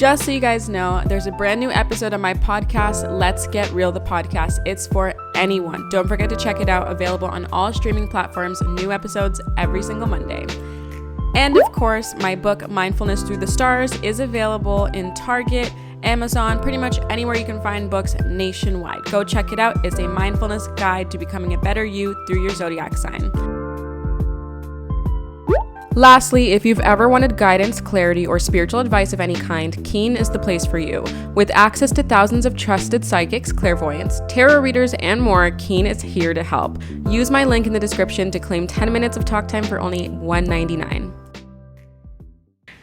Just so you guys know, there's a brand new episode on my podcast, Let's Get Real, the podcast. It's for anyone. Don't forget to check it out. Available on all streaming platforms. New episodes every single Monday. And of course, my book, Mindfulness Through the Stars, is available in Target, Amazon, pretty much anywhere you can find books nationwide. Go check it out. It's a mindfulness guide to becoming a better you through your zodiac sign. Lastly, if you've ever wanted guidance, clarity, or spiritual advice of any kind, Keen is the place for you. With access to thousands of trusted psychics, clairvoyants, tarot readers, and more, Keen is here to help. Use my link in the description to claim 10 minutes of talk time for only $1.99.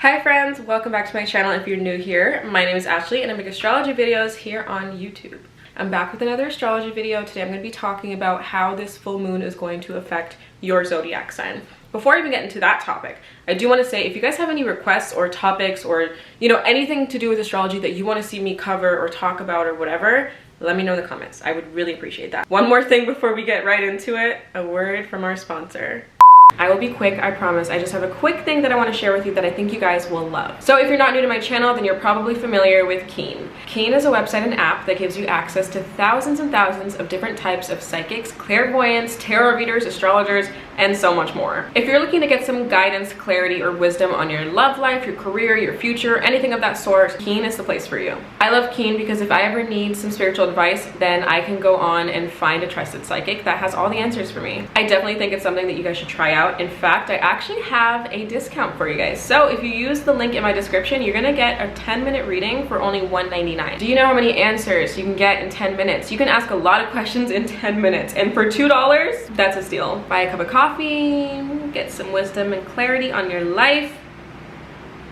Hi friends, welcome back to my channel if you're new here. My name is Ashley and I make astrology videos here on YouTube. I'm back with another astrology video. Today I'm going to be talking about how this full moon is going to affect your zodiac sign. Before I even get into that topic, I do want to say if you guys have any requests or topics or, anything to do with astrology that you want to see me cover or talk about or whatever, let me know in the comments. I would really appreciate that. One more thing before we get right into it, a word from our sponsor. I will be quick, I promise. I just have a quick thing that I want to share with you that I think you guys will love. So if you're not new to my channel, then you're probably familiar with Keen. Keen is a website and app that gives you access to thousands and thousands of different types of psychics, clairvoyants, tarot readers, astrologers, and so much more. If you're looking to get some guidance, clarity, or wisdom on your love life, your career, your future, anything of that sort, Keen is the place for you. I love Keen because if I ever need some spiritual advice, then I can go on and find a trusted psychic that has all the answers for me. I definitely think it's something that you guys should try out. In fact, I actually have a discount for you guys. So if you use the link in my description, you're gonna get a 10-minute reading for only $1.99. Do you know how many answers you can get in 10 minutes? You can ask a lot of questions in 10 minutes. And for $2, that's a steal. Buy a cup of coffee, get some wisdom and clarity on your life.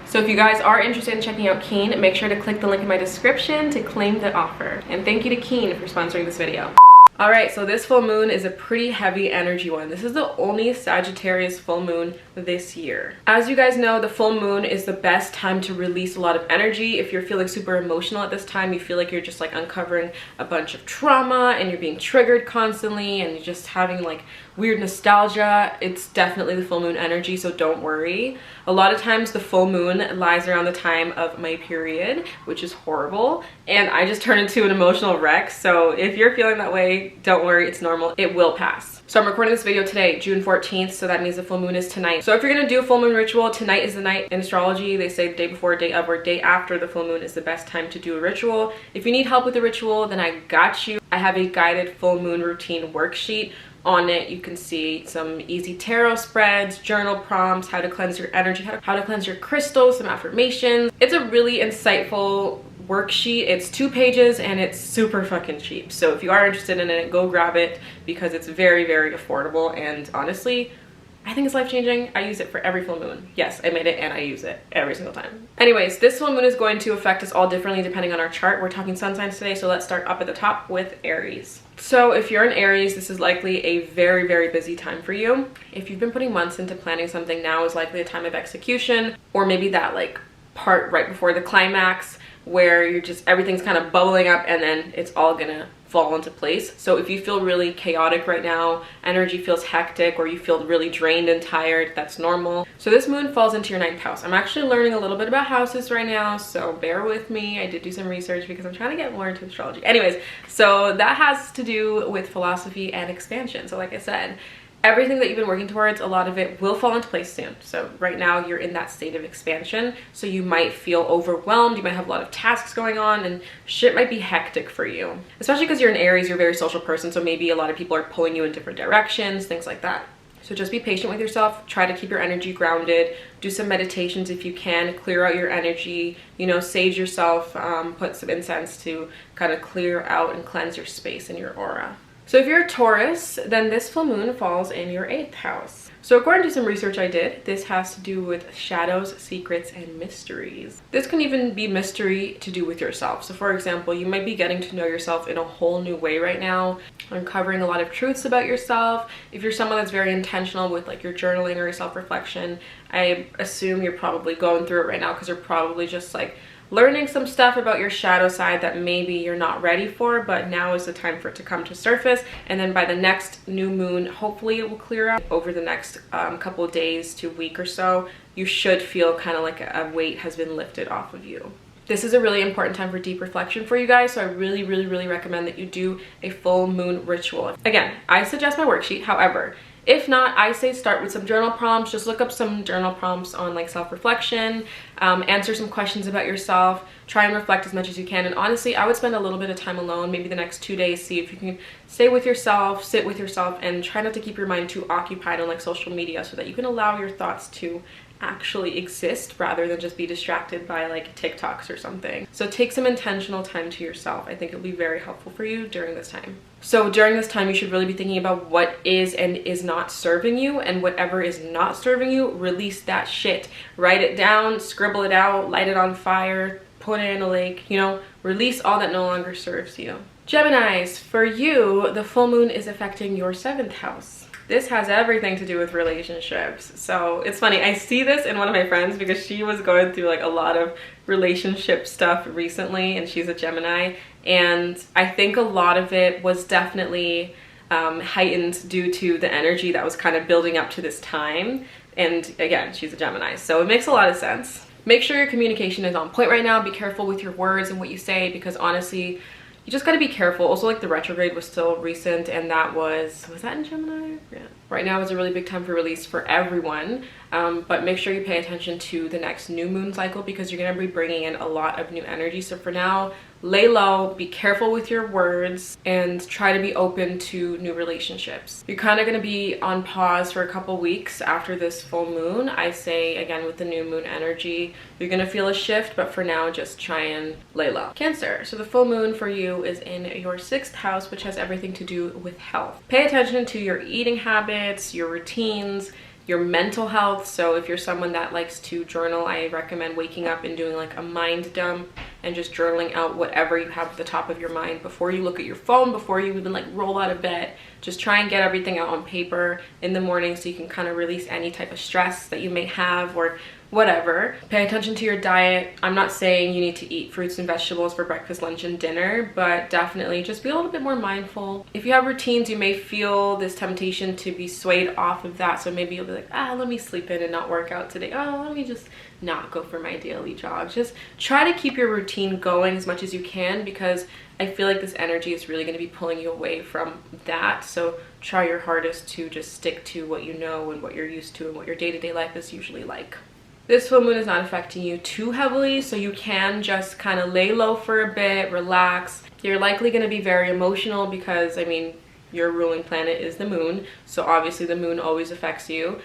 So if you guys are interested in checking out Keen, make sure to click the link in my description to claim the offer. And thank you to Keen for sponsoring this video. Alright, so this full moon is a pretty heavy energy one. This is the only Sagittarius full moon this year. As you guys know, the full moon is the best time to release a lot of energy. If you're feeling super emotional at this time, you feel like you're just like uncovering a bunch of trauma and you're being triggered constantly and you're just having like weird nostalgia, it's definitely the full moon energy, so don't worry. A lot of times the full moon lies around the time of my period, which is horrible, and I just turn into an emotional wreck. So if you're feeling that way, don't worry, it's normal, it will pass. So I'm recording this video today, June 14th, so that means the full moon is tonight. So if you're gonna do a full moon ritual, tonight is the night. In astrology, they say the day before, day of, or day after the full moon is the best time to do a ritual. If you need help with the ritual, then I got you. I have a guided full moon routine worksheet. On it, you can see some easy tarot spreads, journal prompts, how to cleanse your energy, how to cleanse your crystals, some affirmations. It's a really insightful worksheet. It's 2 pages and it's super fucking cheap. So if you are interested in it, go grab it because it's very, very affordable. And honestly, I think it's life-changing. I use it for every full moon. Yes, I made it and I use it every single time. Anyways, this full moon is going to affect us all differently depending on our chart. We're talking sun signs today, so let's start up at the top with Aries. So if you're an Aries, this is likely a very, very busy time for you. If you've been putting months into planning something, now is likely a time of execution, or maybe that like part right before the climax where you're just, everything's kind of bubbling up and then it's all gonna fall into place. So if you feel really chaotic right now, energy feels hectic, or you feel really drained and tired, that's normal. So this moon falls into your 9th house. I'm actually learning a little bit about houses right now, so bear with me. I did do some research because I'm trying to get more into astrology. Anyways, so that has to do with philosophy and expansion. So like I said, everything that you've been working towards, a lot of it will fall into place soon. So right now you're in that state of expansion. So you might feel overwhelmed. You might have a lot of tasks going on and shit might be hectic for you. Especially because you're an Aries, you're a very social person. So maybe a lot of people are pulling you in different directions, things like that. So just be patient with yourself. Try to keep your energy grounded. Do some meditations if you can. Clear out your energy. Sage yourself. Put some incense to kind of clear out and cleanse your space and your aura. So if you're a Taurus, then this full moon falls in your 8th house. So according to some research I did, this has to do with shadows, secrets, and mysteries. This can even be mystery to do with yourself. So for example, you might be getting to know yourself in a whole new way right now, uncovering a lot of truths about yourself. If you're someone that's very intentional with like your journaling or your self-reflection, I assume you're probably going through it right now because you're probably just like learning some stuff about your shadow side that maybe you're not ready for, but now is the time for it to come to surface. And then by the next new moon, hopefully it will clear up. Over the next couple of days to week or so, you should feel kind of like a weight has been lifted off of you. This is a really important time for deep reflection for you guys, so I really recommend that you do a full moon ritual. Again, I suggest my worksheet. However, if not, I say start with some journal prompts. Just look up some journal prompts on like self-reflection, answer some questions about yourself, try and reflect as much as you can. And honestly, I would spend a little bit of time alone, maybe the next 2 days, see if you can stay with yourself, sit with yourself, and try not to keep your mind too occupied on like social media so that you can allow your thoughts to actually exist rather than just be distracted by like TikToks or something. So take some intentional time to yourself. I think it'll be very helpful for you during this time. So during this time, you should really be thinking about what is and is not serving you, and whatever is not serving you, release that shit. Write it down, scribble it out, light it on fire, put it in a lake, you know, release all that no longer serves you. Geminis, for you, the full moon is affecting your 7th house. This has everything to do with relationships. So it's funny, I see this in one of my friends because she was going through like a lot of relationship stuff recently, and she's a Gemini, and I think a lot of it was definitely heightened due to the energy that was kind of building up to this time. And again, she's a Gemini, so it makes a lot of sense. Make sure your communication is on point right now. Be careful with your words and what you say, because honestly, you just got to be careful. Also, like the retrograde was still recent, and that was that in Gemini? Yeah. Right now is a really big time for release for everyone, but make sure you pay attention to the next new moon cycle because you're going to be bringing in a lot of new energy. So for now, lay low, be careful with your words, and try to be open to new relationships. You're kind of going to be on pause for a couple weeks after this full moon. I say, again, with the new moon energy, you're going to feel a shift, but for now, just try and lay low. Cancer. So the full moon for you is in your 6th house, which has everything to do with health. Pay attention to your eating habits, your routines, your mental health. So if you're someone that likes to journal, I recommend waking up and doing like a mind dump and just journaling out whatever you have at the top of your mind before you look at your phone, before you even like roll out of bed. Just try and get everything out on paper in the morning so you can kind of release any type of stress that you may have or whatever. Pay attention to your diet. I'm not saying you need to eat fruits and vegetables for breakfast, lunch, and dinner, but definitely just be a little bit more mindful. If you have routines, you may feel this temptation to be swayed off of that. So maybe you'll be like, let me sleep in and not work out today. Let me just not go for my daily jog. Just try to keep your routine going as much as you can, because I feel like this energy is really going to be pulling you away from that. So try your hardest to just stick to what you know and what you're used to and what your day-to-day life is usually like. This full moon is not affecting you too heavily, so you can just kind of lay low for a bit, relax. You're likely going to be very emotional because, I mean, your ruling planet is the moon, so obviously the moon always affects you.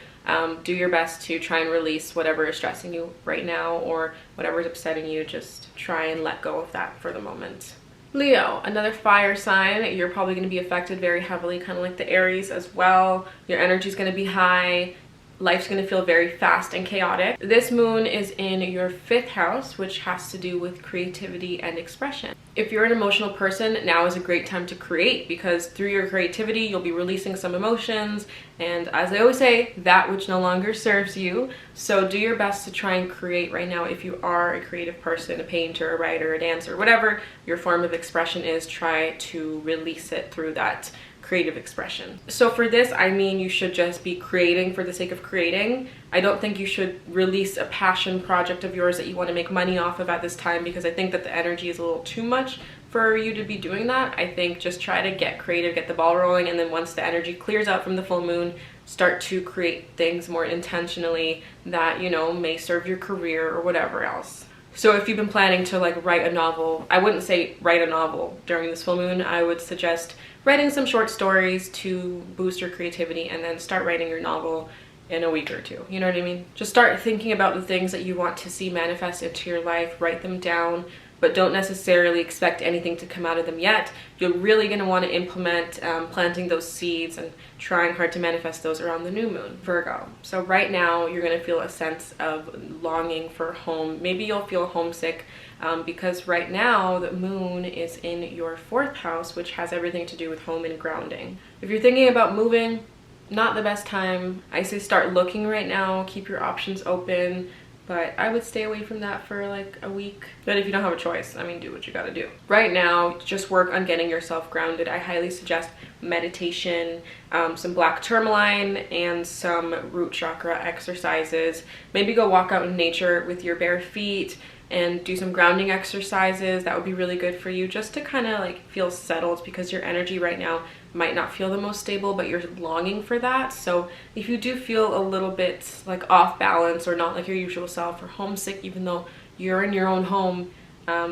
Do your best to try and release whatever is stressing you right now or whatever is upsetting you. Just try and let go of that for the moment. Leo, another fire sign. You're probably going to be affected very heavily, kind of like the Aries as well. Your energy is going to be high. Life's going to feel very fast and chaotic. This moon is in your 5th house, which has to do with creativity and expression. If you're an emotional person, now is a great time to create, because through your creativity, you'll be releasing some emotions, and as I always say, that which no longer serves you. So do your best to try and create right now. If you are a creative person, a painter, a writer, a dancer, whatever your form of expression is, try to release it through that creative expression. So for this, I mean, you should just be creating for the sake of creating. I don't think you should release a passion project of yours that you want to make money off of at this time, because I think that the energy is a little too much for you to be doing that. I think just try to get creative, get the ball rolling, and then once the energy clears out from the full moon, start to create things more intentionally that, you know, may serve your career or whatever else. So if you've been planning to like write a novel, I wouldn't say write a novel during this full moon. I would suggest writing some short stories to boost your creativity, and then start writing your novel in a week or two. You know what I mean? Just start thinking about the things that you want to see manifest into your life, write them down, but don't necessarily expect anything to come out of them yet. You're really going to want to implement planting those seeds and trying hard to manifest those around the new moon, Virgo. So right now you're going to feel a sense of longing for home. Maybe you'll feel homesick because right now the moon is in your 4th house, which has everything to do with home and grounding. If you're thinking about moving, not the best time. I say start looking right now, keep your options open, but I would stay away from that for like a week. But if you don't have a choice, I mean, do what you gotta do. Right now, just work on getting yourself grounded. I highly suggest meditation, some black tourmaline, and some root chakra exercises. Maybe go walk out in nature with your bare feet. and do some grounding exercises. That would be really good for you, just to kind of like feel settled, because your energy right now might not feel the most stable, but you're longing for that. So if you do feel a little bit like off balance or not like your usual self or homesick, even though you're in your own home,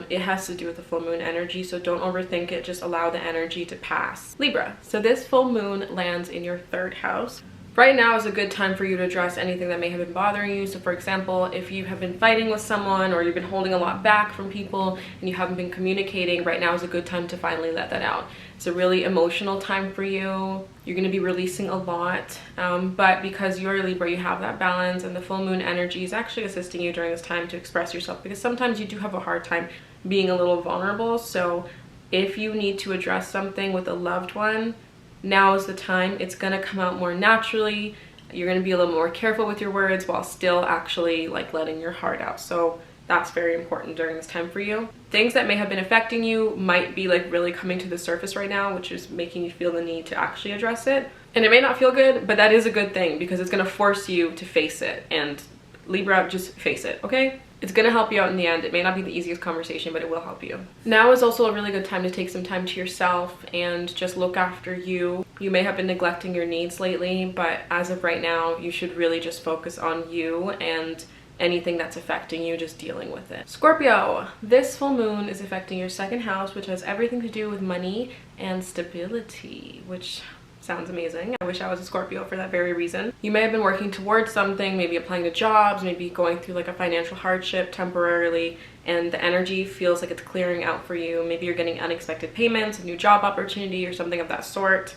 it has to do with the full moon energy. So don't overthink it, just allow the energy to pass. Libra, so this full moon lands in your 3rd house. Right now is a good time for you to address anything that may have been bothering you. So for example, if you have been fighting with someone, or you've been holding a lot back from people and you haven't been communicating, right now is a good time to finally let that out. It's a really emotional time for you. You're going to be releasing a lot, but because you're a Libra, you have that balance, and the full moon energy is actually assisting you during this time to express yourself, because sometimes you do have a hard time being a little vulnerable. So if you need to address something with a loved one, now is the time. It's going to come out more naturally. You're going to be a little more careful with your words while still actually like letting your heart out. So that's very important during this time for you. Things that may have been affecting you might be like really coming to the surface right now, which is making you feel the need to actually address it. And it may not feel good, but that is a good thing, because it's going to force you to face it. And Libra, just face it, okay? It's going to help you out in the end. It may not be the easiest conversation, but it will help you. Now is also a really good time to take some time to yourself and just look after you. You may have been neglecting your needs lately, but as of right now, you should really just focus on you and anything that's affecting you, just dealing with it. Scorpio, this full moon is affecting your 2nd house, which has everything to do with money and stability, which sounds amazing. I wish I was a Scorpio for that very reason. You may have been working towards something, maybe applying to jobs, maybe going through like a financial hardship temporarily, and the energy feels like it's clearing out for you. Maybe you're getting unexpected payments, a new job opportunity, or something of that sort.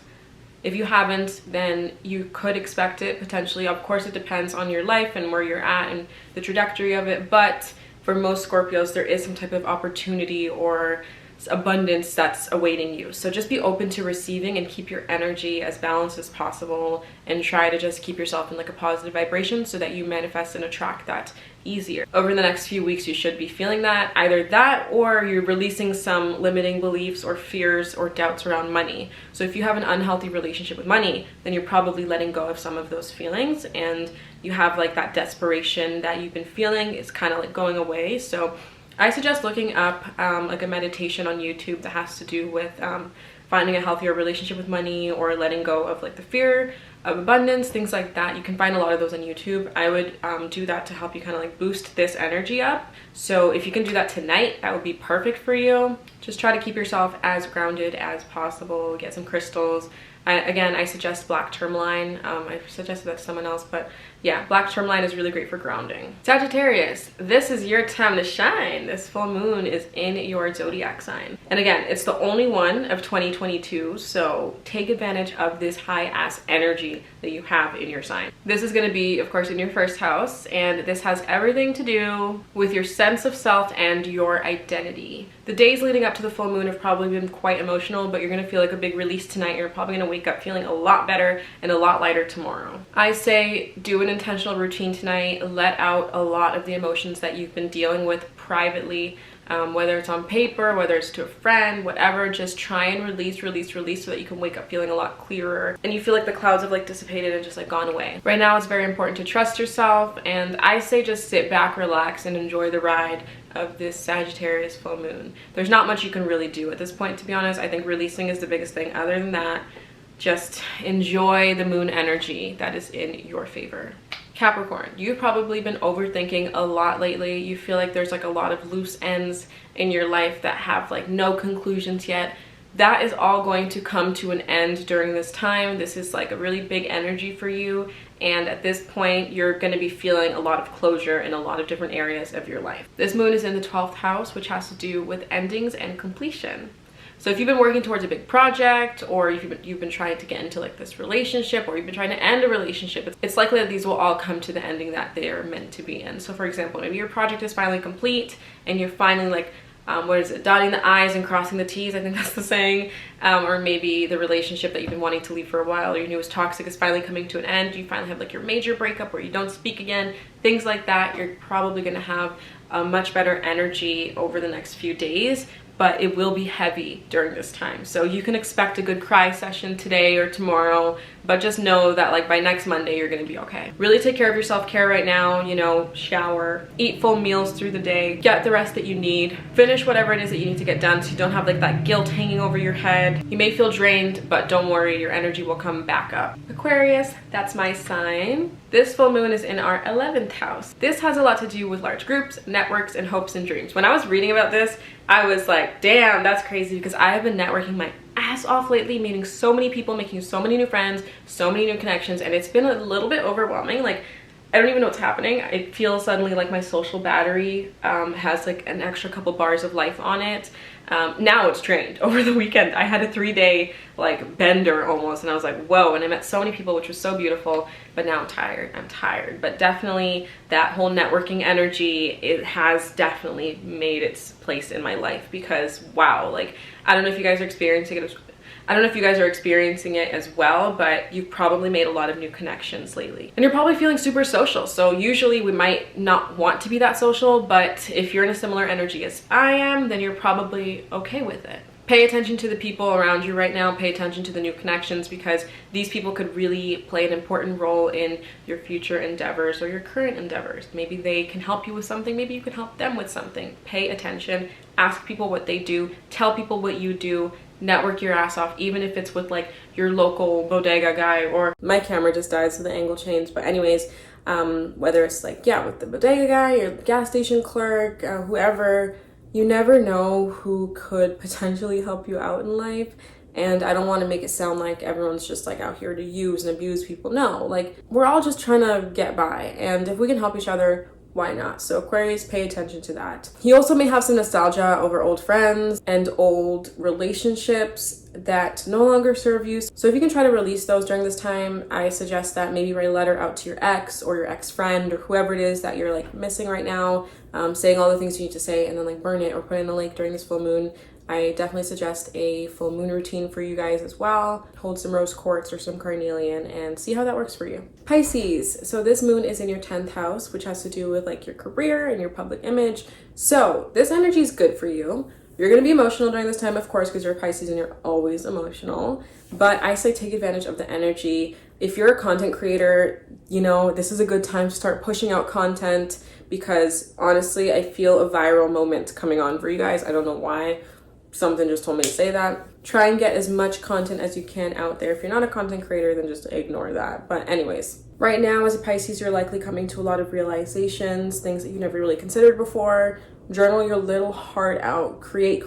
If you haven't, then you could expect it potentially. Of course, it depends on your life and where you're at and the trajectory of it, but for most Scorpios, there is some type of opportunity or abundance that's awaiting you. So just be open to receiving and keep your energy as balanced as possible, and try to just keep yourself in like a positive vibration so that you manifest and attract that easier. Over the next few weeks, you should be feeling that, either that or you're releasing some limiting beliefs or fears or doubts around money. So if you have an unhealthy relationship with money, then you're probably letting go of some of those feelings, and you have like that desperation that you've been feeling is kind of like going away. So I suggest looking up like a meditation on YouTube that has to do with finding a healthier relationship with money, or letting go of like the fear of abundance, things like that. You can find a lot of those on YouTube. I would do that to help you kind of like boost this energy up. So if you can do that tonight, that would be perfect for you. Just try to keep yourself as grounded as possible. Get some crystals. I suggest black tourmaline. I suggested that to someone else, but yeah, black tourmaline is really great for grounding. Sagittarius, this is your time to shine. This full moon is in your zodiac sign. And again, it's the only one of 2022, so take advantage of this high-ass energy that you have in your sign. This is going to be, of course, in your 1st house, and this has everything to do with your sense of self and your identity. The days leading up to the full moon have probably been quite emotional, but you're going to feel like a big release tonight. You're probably going to wake up feeling a lot better and a lot lighter tomorrow. I say do an intentional routine tonight. Let out a lot of the emotions that you've been dealing with privately, whether it's on paper, whether it's to a friend, whatever. Just try and release so that you can wake up feeling a lot clearer and you feel like the clouds have like dissipated and just like gone away. Right now it's very important to trust yourself, and I say just sit back, relax, and enjoy the ride of this Sagittarius full moon. There's not much you can really do at this point, to be honest. I think releasing is the biggest thing. Other than that, just enjoy the moon energy that is in your favor. Capricorn, you've probably been overthinking a lot lately. You feel like there's like a lot of loose ends in your life that have like no conclusions yet. That is all going to come to an end during this time. This is like a really big energy for you, and at this point you're going to be feeling a lot of closure in a lot of different areas of your life. This moon is in the 12th house, which has to do with endings and completion. So if you've been working towards a big project, or you've been trying to get into like this relationship, or you've been trying to end a relationship, it's likely that these will all come to the ending that they are meant to be in. So for example, maybe your project is finally complete and you're finally like dotting the I's and crossing the T's, I think that's the saying. Or maybe the relationship that you've been wanting to leave for a while, or you knew was toxic, is finally coming to an end. You finally have like your major breakup where you don't speak again, things like that. You're probably going to have a much better energy over the next few days, but it will be heavy during this time. So you can expect a good cry session today or tomorrow, but just know that like by next Monday you're gonna be okay. Really take care of your self-care right now, you know, shower, eat full meals through the day, get the rest that you need, finish whatever it is that you need to get done so you don't have like that guilt hanging over your head. You may feel drained, but don't worry, your energy will come back up. Aquarius, that's my sign. This full moon is in our 11th house. This has a lot to do with large groups, networks, and hopes and dreams. When I was reading about this, I was like, damn, that's crazy, because I have been networking my ass off lately, meeting so many people, making so many new friends, so many new connections, and it's been a little bit overwhelming. Like, I don't even know what's happening. I feel suddenly like my social battery has like an extra couple bars of life on it. Now it's drained. Over the weekend I had a 3-day like bender almost, and I was like, whoa, and I met so many people, which was so beautiful, but now I'm tired. But definitely that whole networking energy, it has definitely made its place in my life, because wow, like I don't know if you guys are experiencing it as well, but you've probably made a lot of new connections lately. And you're probably feeling super social. So usually we might not want to be that social, but if you're in a similar energy as I am, then you're probably okay with it. Pay attention to the people around you right now. Pay attention to the new connections, because these people could really play an important role in your future endeavors or your current endeavors. Maybe they can help you with something. Maybe you can help them with something. Pay attention. Ask people what they do. Tell people what you do. Network your ass off, even if it's with like your local bodega guy. Or my camera just died, so the angle changed. But anyways, whether it's like, yeah, with the bodega guy, your gas station clerk, whoever, you never know who could potentially help you out in life. And I don't want to make it sound like everyone's just like out here to use and abuse people. No, like we're all just trying to get by, and if we can help each other, why not? So Aquarius, pay attention to that. You also may have some nostalgia over old friends and old relationships that no longer serve you. So if you can try to release those during this time, I suggest that maybe write a letter out to your ex or your ex-friend or whoever it is that you're like missing right now, saying all the things you need to say, and then like burn it or put it in a lake during this full moon. I definitely suggest a full moon routine for you guys as well. Hold some rose quartz or some carnelian and see how that works for you. Pisces, so this moon is in your 10th house, which has to do with like your career and your public image. So this energy is good for you. You're going to be emotional during this time, of course, because you're Pisces and you're always emotional. But I say take advantage of the energy. If you're a content creator, you know, this is a good time to start pushing out content, because honestly, I feel a viral moment coming on for you guys. I don't know why. Something just told me to say that. Try and get as much content as you can out there. If you're not a content creator, then just ignore that. But anyways, right now as a Pisces, you're likely coming to a lot of realizations, things that you never really considered before. Journal your little heart out. Create.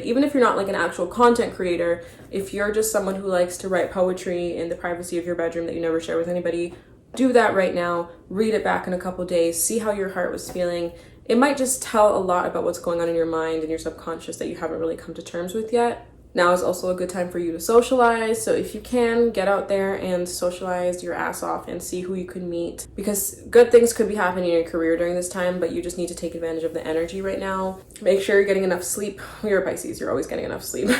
Even if you're not like an actual content creator, if you're just someone who likes to write poetry in the privacy of your bedroom that you never share with anybody, do that right now. Read it back in a couple days. See how your heart was feeling. It might just tell a lot about what's going on in your mind and your subconscious that you haven't really come to terms with yet. Now is also a good time for you to socialize. So if you can, get out there and socialize your ass off and see who you can meet, because good things could be happening in your career during this time, but you just need to take advantage of the energy right now. Make sure you're getting enough sleep. You're a Pisces, you're always getting enough sleep.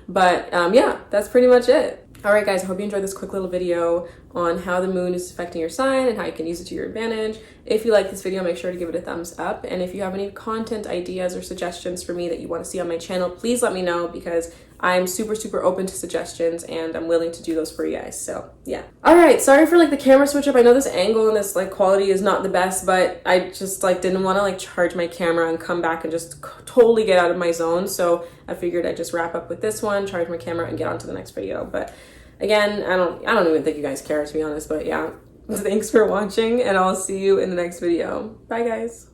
But yeah, that's pretty much it. All right, guys, I hope you enjoyed this quick little video on how the moon is affecting your sign and how you can use it to your advantage. If you like this video, make sure to give it a thumbs up. And if you have any content ideas or suggestions for me that you want to see on my channel, please let me know, because I'm super open to suggestions and I'm willing to do those for you guys. So yeah. All right, sorry for like the camera switch up. I know this angle and this like quality is not the best, but I just like didn't want to like charge my camera and come back and just totally get out of my zone. So I figured I'd just wrap up with this one, charge my camera, and get on to the next video. But again, I don't even think you guys care, to be honest, but yeah. Thanks for watching, and I'll see you in the next video. Bye, guys.